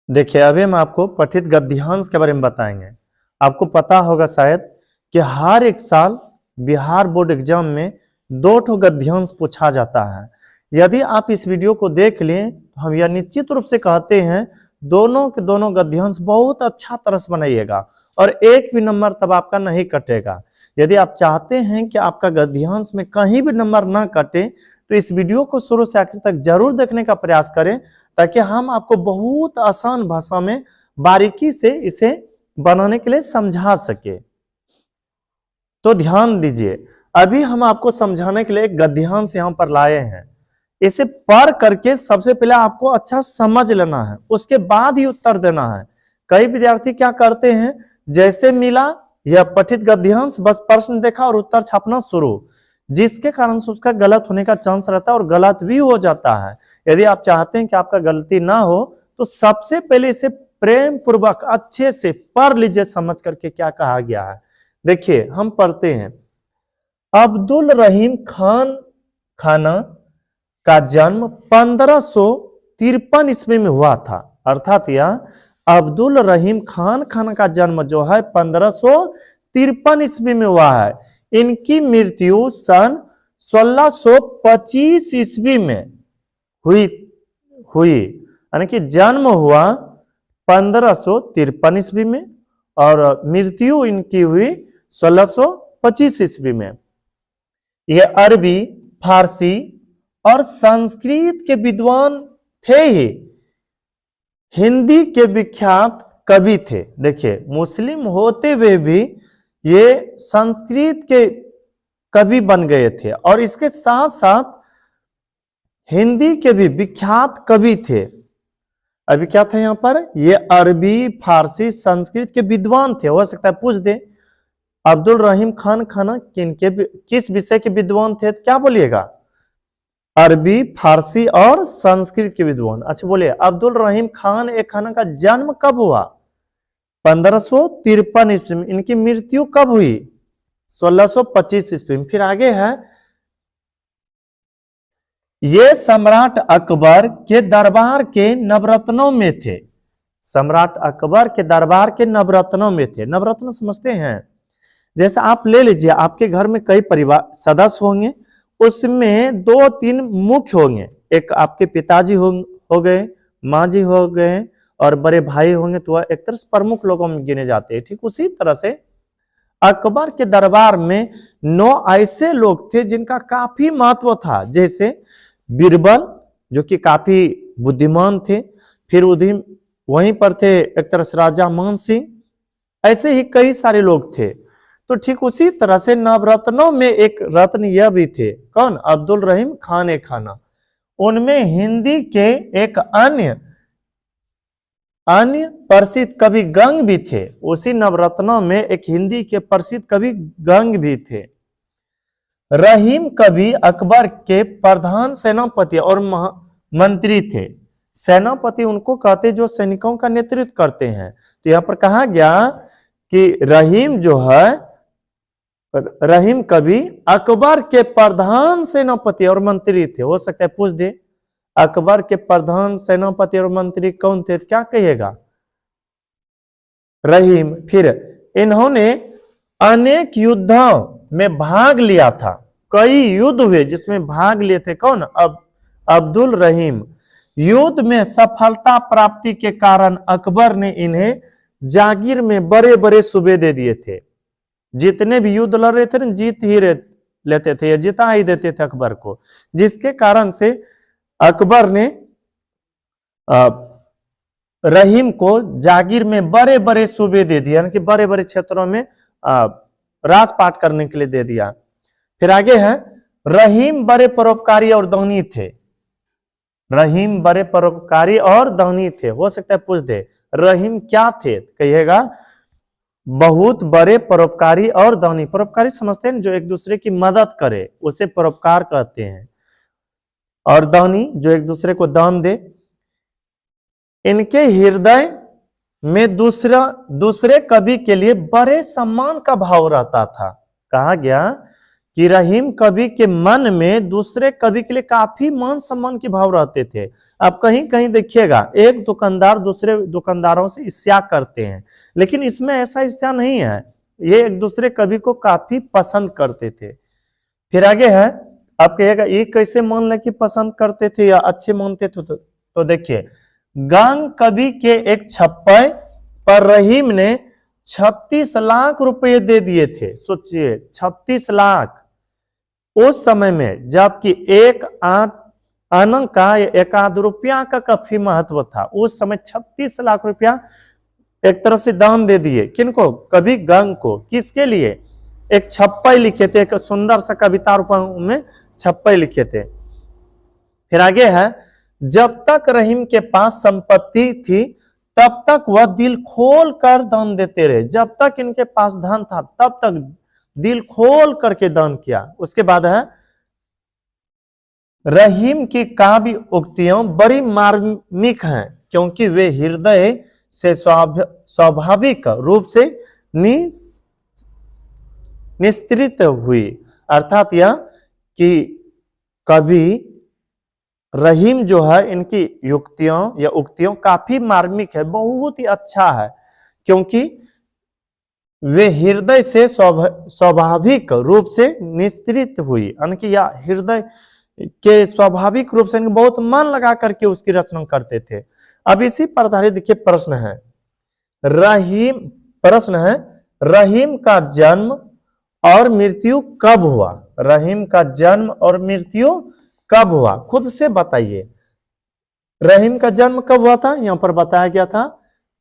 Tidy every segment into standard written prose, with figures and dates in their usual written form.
देखिए, अभी हम आपको पठित गद्यांश के बारे में बताएंगे। आपको पता होगा शायद कि हर एक साल बिहार बोर्ड एग्जाम में 2 गद्यांश पूछा जाता है। यदि आप इस वीडियो को देख लें तो हम यह निश्चित रूप से कहते हैं दोनों के दोनों गद्यांश बहुत अच्छा तरह से बनाइएगा और एक भी नंबर तब आपका नहीं कटेगा। यदि आप चाहते हैं कि आपका गद्यांश में कहीं भी नंबर ना कटे तो इस वीडियो को शुरू से आखिर तक जरूर देखने का प्रयास करें, ताकि हम आपको बहुत आसान भाषा में बारीकी से इसे बनाने के लिए समझा सके। तो ध्यान दीजिए, अभी हम आपको समझाने के लिए एक गद्यांश यहां पर लाए हैं। इसे पढ़ करके सबसे पहले आपको अच्छा समझ लेना है, उसके बाद ही उत्तर देना है। कई विद्यार्थी क्या करते हैं, जैसे मिला यह पठित गद्यांश बस प्रश्न देखा और उत्तर छापना शुरू, जिसके कारण से उसका गलत होने का चांस रहता है और गलत भी हो जाता है। यदि आप चाहते हैं कि आपका गलती ना हो तो सबसे पहले इसे प्रेम पूर्वक अच्छे से पढ़ लीजिए, समझ करके क्या कहा गया है। देखिए, हम पढ़ते हैं, अब्दुल रहीम खान खाना का जन्म 1553 ईस्वी में हुआ था। अर्थात यह अब्दुल रहीम खान खाना का जन्म जो है 1553 ईस्वी में हुआ है। इनकी मृत्यु सन 1625 ईस्वी में हुई यानी कि जन्म हुआ 1553 ईस्वी में और मृत्यु इनकी हुई 1625 ईस्वी में। ये अरबी, फारसी और संस्कृत के विद्वान थे ही, हिंदी के विख्यात कवि थे। देखिए, मुस्लिम होते हुए भी ये संस्कृत के कवि बन गए थे और इसके साथ साथ हिंदी के भी विख्यात कवि थे। अभी क्या था यहां पर, ये अरबी, फारसी, संस्कृत के विद्वान थे। हो सकता है पूछ दे अब्दुल रहीम खान खाना किस विषय के विद्वान थे, तो क्या बोलिएगा, अरबी, फारसी और संस्कृत के विद्वान। अच्छा बोलिए, अब्दुल रहीम खान एक खाना का जन्म कब हुआ, 1553 ईस्वी में। इनकी मृत्यु कब हुई, 1625 ईस्वी में। फिर आगे है, ये सम्राट अकबर के दरबार के नवरत्नों में थे। सम्राट अकबर के दरबार के नवरत्नों में थे। नवरत्न समझते हैं, जैसे आप ले लीजिए, आपके घर में कई परिवार सदस्य होंगे, उसमें 2-3 मुख्य होंगे। एक आपके पिताजी हो गए, माँ जी हो गए और बड़े भाई होंगे, तो वह एक तरह से प्रमुख लोगों में गिने जाते हैं। ठीक उसी तरह से अकबर के दरबार में 9 ऐसे लोग थे जिनका काफी महत्व था। जैसे बीरबल, जो कि काफी बुद्धिमान थे। फिर उधर वहीं पर थे एक तरह से राजा मान सिंह। ऐसे ही कई सारे लोग थे। तो ठीक उसी तरह से नवरत्नों में एक रत्न यह भी थे, कौन, अब्दुल रहीम खान खाना। उनमें हिंदी के एक अन्य प्रसिद्ध कवि गंग भी थे। उसी नवरत्नों में एक हिंदी के प्रसिद्ध कवि गंग भी थे। रहीम कवि अकबर के प्रधान सेनापति और मंत्री थे। सेनापति उनको कहते जो सैनिकों का नेतृत्व करते हैं। तो यहां पर कहा गया कि रहीम जो है, रहीम कवि अकबर के प्रधान सेनापति और मंत्री थे। हो सकता है पूछ दे अकबर के प्रधान सेनापति और मंत्री कौन थे, तो क्या कहिएगा, रहीम। फिर इन्होंने अनेक युद्धों में भाग लिया था। कई युद्ध हुए जिसमें भाग लिए थे, कौन, अब्दुल रहीम। युद्ध में सफलता प्राप्ति के कारण अकबर ने इन्हें जागीर में बड़े बड़े सूबे दे दिए थे। जितने भी युद्ध लड़ रहे थे ना, जीत ही लेते थे या जिता ही देते थे अकबर को, जिसके कारण से अकबर ने रहीम को जागीर में बड़े बड़े सूबे दे दिया, यानी कि बड़े बड़े क्षेत्रों में राजपाट करने के लिए दे दिया। फिर आगे है, रहीम बड़े परोपकारी और दानी थे। रहीम बड़े परोपकारी और दानी थे। हो सकता है पूछ दे रहीम क्या थे, कहिएगा बहुत बड़े परोपकारी और दानी। परोपकारी समझते हैं जो एक दूसरे की मदद करे, उसे परोपकार कहते हैं। और दानी जो एक दूसरे को दान दे। इनके हृदय में दूसरे कवि के लिए बड़े सम्मान का भाव रहता था। कहा गया कि रहीम कवि के मन में दूसरे कवि के लिए काफी मान सम्मान के भाव रहते थे। आप कहीं कहीं देखिएगा एक दुकानदार दूसरे दुकानदारों से ईर्ष्या करते हैं, लेकिन इसमें ऐसा ईर्ष्या नहीं है, ये एक दूसरे कवि को काफी पसंद करते थे। फिर आगे है, आप कहिएगा ये कैसे मान लें कि पसंद करते थे या अच्छे मानते थे, तो देखिए गांग कवि के एक छप्पे पर रहीम ने 36 लाख रुपए दे दिए थे। सोचिए 36 लाख उस समय में, जबकि एक आना का एक आध रुपया का काफी महत्व था। उस समय 36 लाख रुपया एक तरह से दान दे दिए। किनको? कवि गांग को। किसके लिए? एक छप्पे लिखे थे, एक सुंदर सा कविता रूप में छप्पे लिखे थे। फिर आगे है, जब तक रहीम के पास संपत्ति थी तब तक वह दिल खोल कर दान देते रहे। जब तक इनके पास धन था तब तक दिल खोल करके दान किया। उसके बाद है, रहीम की काव्य उक्तियां बड़ी मार्मिक हैं क्योंकि वे हृदय से स्वाभाविक रूप से निस्तृत हुई। अर्थात यह कि कवि रहीम जो है इनकी युक्तियों या उक्तियों काफी मार्मिक है, बहुत ही अच्छा है, क्योंकि वे हृदय से स्वाभाविक रूप से निस्तृत हुई। यानी कि या हृदय के स्वाभाविक रूप से बहुत मन लगा करके उसकी रचना करते थे। अब इसी पर आधारित देखिए प्रश्न है, रहीम का जन्म और मृत्यु कब हुआ? रहीम का जन्म और मृत्यु कब हुआ? खुद से बताइए। रहीम का जन्म कब हुआ था? यहां पर बताया गया था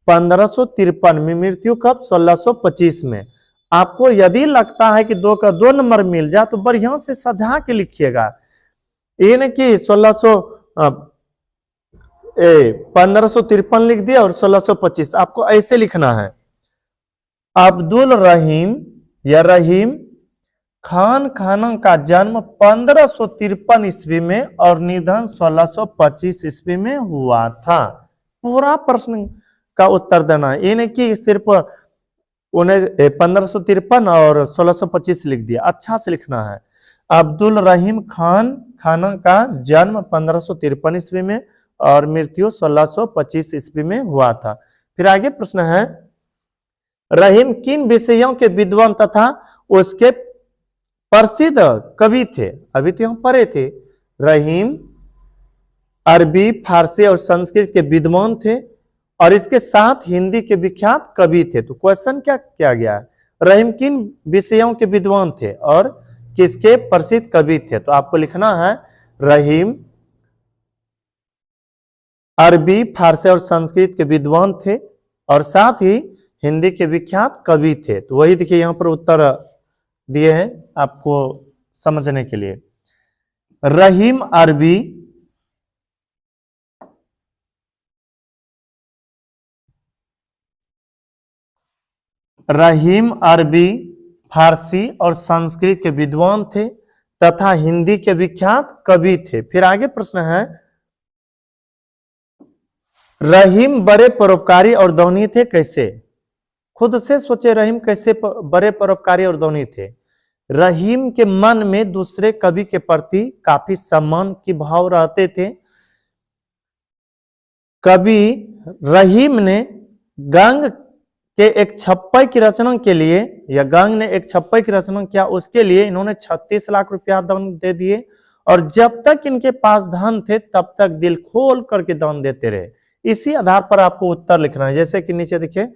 1553 में। मृत्यु कब? 1625 में। आपको यदि लगता है कि 2 का 2 नंबर मिल जाए तो बढ़िया से सजा के लिखिएगा। ये न कि 1553 लिख दिया और 1625, आपको ऐसे लिखना है। अब्दुल रहीम या रहीम खान खाना का जन्म 1553 ईस्वी में और निधन 1625 ईस्वी में हुआ था। पूरा प्रश्न का उत्तर देना है, ये नहीं कि सिर्फ 1553 और 1625 लिख दिया। अच्छा से लिखना है। अब्दुल रहीम खान खाना का जन्म 1553 ईस्वी में और मृत्यु 1625 ईस्वी में हुआ था। फिर आगे प्रश्न है, रहीम किन विषयों के विद्वान तथा उसके प्रसिद्ध कवि थे? अभी तो हम पढ़े थे। रहीम अरबी, फारसी और संस्कृत के विद्वान थे और इसके साथ हिंदी के विख्यात कवि थे। तो क्वेश्चन क्या किया गया है? रहीम किन विषयों के विद्वान थे और किसके प्रसिद्ध कवि थे? तो आपको लिखना है रहीम अरबी, फारसी और संस्कृत के विद्वान थे और साथ ही हिंदी के विख्यात कवि थे। तो वही देखिए यहां पर उत्तर दिए हैं आपको समझने के लिए। रहीम अरबी, फारसी और संस्कृत के विद्वान थे तथा हिंदी के विख्यात कवि थे। फिर आगे प्रश्न है, रहीम बड़े परोपकारी और दानी थे कैसे? खुद से सोचे रहीम कैसे बड़े परोपकारी और दानी थे। रहीम के मन में दूसरे कवि के प्रति काफी सम्मान की भाव रहते थे। कवि रहीम ने गांग के एक छप्पे की रचना के लिए, या गांग ने एक छप्पे की रचना किया, उसके लिए इन्होंने 36 लाख रुपया दान दे दिए और जब तक इनके पास धन थे तब तक दिल खोल करके दान देते रहे। इसी आधार पर आपको उत्तर लिखना है, जैसे कि नीचे देखिए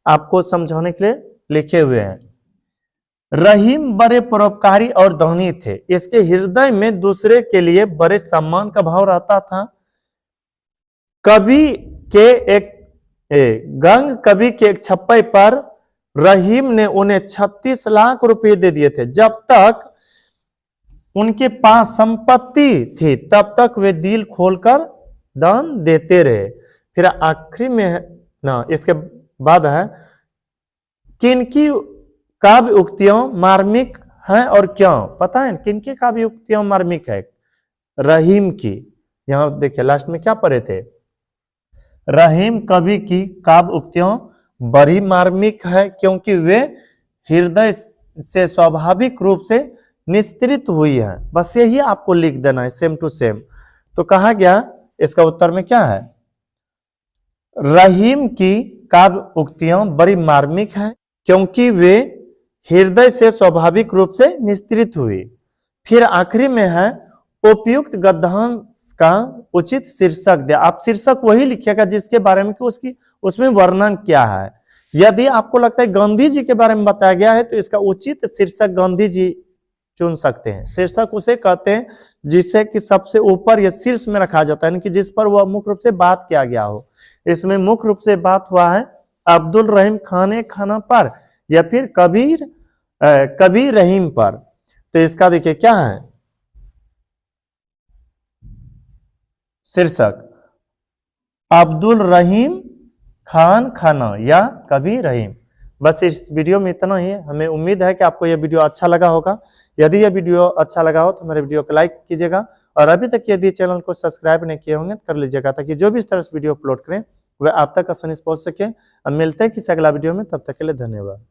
आपको समझाने के लिए लिखे हुए हैं। रहीम बड़े परोपकारी और दानी थे, इसके हृदय में दूसरे के लिए बड़े सम्मान का भाव रहता था। कवि के एक गंग कवि के एक छप्पे पर रहीम ने उन्हें 36 लाख रुपए दे दिए थे। जब तक उनके पास संपत्ति थी तब तक वे दिल खोलकर दान देते रहे। फिर आखिरी में है ना, इसके बाद है, किनकी काव्य उक्तियां मार्मिक हैं और क्यों? पता है किनकी काव्य उक्तियां मार्मिक है? रहीम की। यहां देखिए लास्ट में क्या पढ़े थे? रहीम कवि की काव्य उक्तियां बड़ी मार्मिक है क्योंकि वे हृदय से स्वाभाविक रूप से निस्तृत हुई है, बस यही आपको लिख देना है सेम टू सेम। तो कहा गया इसका उत्तर में क्या है, रहीम की काव्य उक्तियां बड़ी मार्मिक है क्योंकि वे हृदय से स्वाभाविक रूप से निस्तृत हुई। फिर आखिरी में है उपयुक्त गद्यांश का उचित शीर्षक दे। आप शीर्षक वही लिखिएगा जिसके बारे में कि उसमें वर्णन क्या है। यदि आपको लगता है गांधी जी के बारे में बताया गया है तो इसका उचित शीर्षक गांधी जी चुन सकते हैं। शीर्षक उसे कहते हैं जिसे कि सबसे ऊपर या शीर्ष में रखा जाता है, यानी कि जिस पर वह मुख्य रूप से बात किया गया हो। इसमें मुख्य रूप से बात हुआ है अब्दुल रहीम खाने खाना पर या फिर कबीर रहीम पर। तो इसका देखिए क्या है शीर्षक, अब्दुल रहीम खान खाना या कबीर रहीम। बस इस वीडियो में इतना ही। हमें उम्मीद है कि आपको यह वीडियो अच्छा लगा होगा। यदि यह वीडियो अच्छा लगा हो तो मेरे वीडियो को लाइक कीजिएगा और अभी तक यदि चैनल को सब्सक्राइब नहीं किए होंगे तो कर लीजिएगा, ताकि जो भी इस तरह से वीडियो अपलोड करें वह आप तक आसानी से पहुंच सके। अब मिलते हैं किसी अगला वीडियो में, तब तक के लिए धन्यवाद।